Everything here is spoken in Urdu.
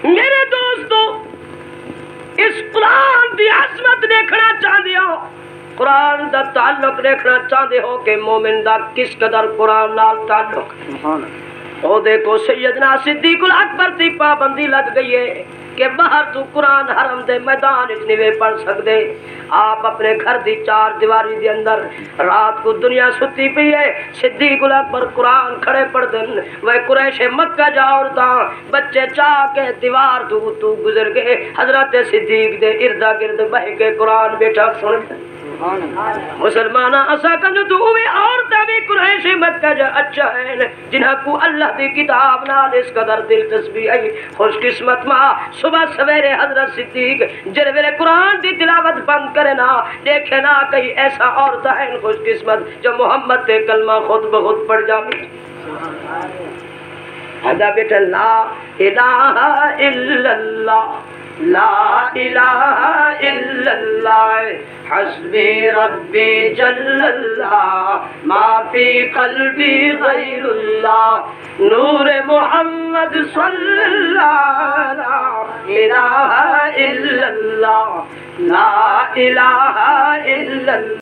میرے دوستو اس قرآن دی عظمت دیکھنا چاہتے ہو، قرآن دا تعلق دیکھنا چاہتے ہو کہ مومن دا کس قدر قرآن نال تعلق ہے۔ او دیکھو سیدنا صدیق الاکبر دی پابندی لگ گئی ہے کہ باہر تو قرآن حرم دے میدان وچ نہیں پڑھ سکتے، آپ اپنے گھر دی چار دیواری دے اندر رات کو دنیا ستی پئی ہے، صدیق الاکبر قرآن کھڑے پڑھ دن، وہ قریش مکہ جا عورتاں بچے چاہ کے دیوار تو گزر گئے، حضرت صدیق دے ارد گرد بہ کے قرآن بیٹھا سن مسلمان اسا کنج تو ہوئے عورتیں بھی قریش مکہ جا اچھا ہے جنہاں کو اللہ دی کتاب نال اس قدر دلچسپی ہے۔ خوش قسمت ماں صبح سویرے حضرت صدیق جڑے ویلے قرآن دی تلاوت بند کرے نا دیکھے نا کئی ایسا عورت ہے خوش قسمت جو محمد تے کلمہ خود بخود پڑھ جاوے۔ ادا بیٹا لا الہ الا اللہ، لا الہ الا اللہ، حسبی ربی جل اللہ، ما فی قلبی غیر اللہ، نور محمد صلی اللہ، لا الہ الا اللہ، لا الہ الا اللہ۔